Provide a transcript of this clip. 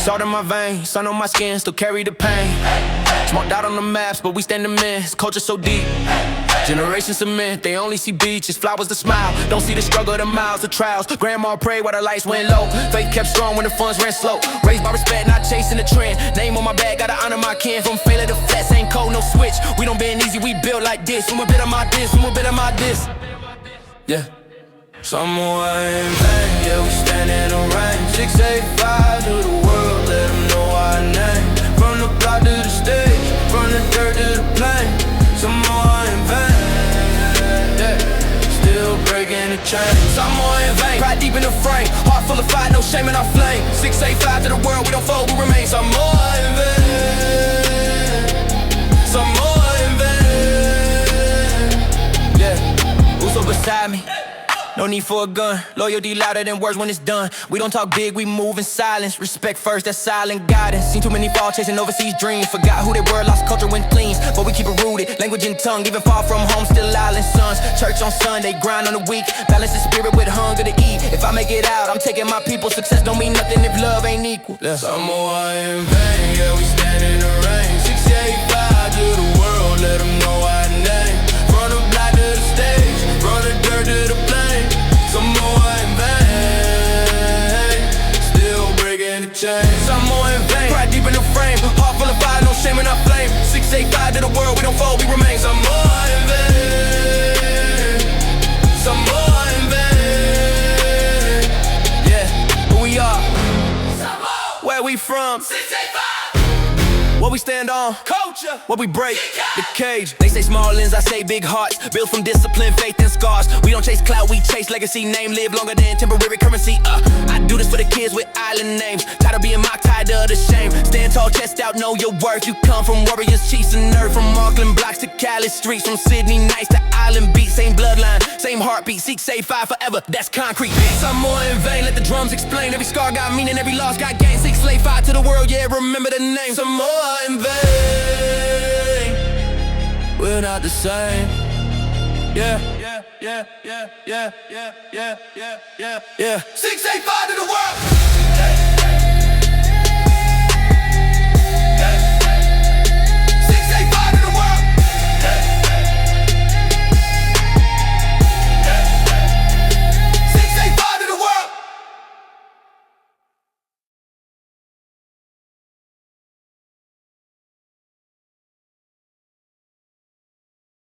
Salt in my veins, sun on my skin, still carry the pain. Smoked out on the maps, but we stand immense. Culture so deep, generations cement. They only see beaches, flowers to smile. Don't see the struggle, the miles, the trials. Grandma prayed while the lights went low. Faith kept strong when the funds ran slow. Raised by respect, not chasing the trend. Name on my back, gotta honor my kin. From failure to flex, ain't cold, no switch. We don't been easy, we built like this. From a bit of my this, from a bit of my this. Yeah. Samoa in vain, yeah, we stand in the rain. 685 to the world, let them know our name. From the block to the stage, from the dirt to the plane. Samoa in vain, yeah, still breaking the chain. Samoa in vain, pride deep in the frame. Heart full of fire, no shame in our flame. 685 to the world, we don't fold, we remain. Samoa in vain, Samoa in vain. Yeah, who's so beside me? No need for a gun, loyalty louder than words when it's done. We don't talk big, we move in silence. Respect first, that's silent guidance. Seen too many fall chasing overseas dreams. Forgot who they were, lost culture when cleans. But we keep it rooted, language and tongue. Even far from home, still island sons. Church on Sunday, grind on the week. Balance the spirit with hunger to eat. If I make it out, I'm taking my people. Success don't mean nothing if love ain't equal. Samoa in vain, yeah, we stand in the rain. 685 to the world, let them know our name. From the block to the stage, from the dirt to the plane. Samoa in vain, still breaking the chain. Samoa in vain, pride deep in the frame. Heart full of fire, no shame in our flame. 685 to the world, we don't fold, we remain. Samoa in vain, Samoa in vain. Yeah, who we are, Samoa. Where we from, 685. What we stand on, culture. What we break, the cage. They say small lens, I say big hearts. Built from discipline, faith, and scars. We don't chase clout, we chase legacy. Name live longer than temporary currency. I do this for the kids with island names. Tired of being mocked, tired of the shame. Stand tall, chest out, know your worth. You come from warriors, chiefs, and nerve. From Auckland blocks to Cali streets. From Sydney nights to island beats. Same bloodline, same heartbeat. 685 forever, that's concrete. Samoa in vain, let the drums explain. Every scar got meaning, every loss got gain. 685 to the world, yeah, remember the name. Samoa in vain, we're not the same. Yeah, yeah, yeah, yeah, yeah, yeah, yeah, yeah, yeah, yeah. 685 to the world.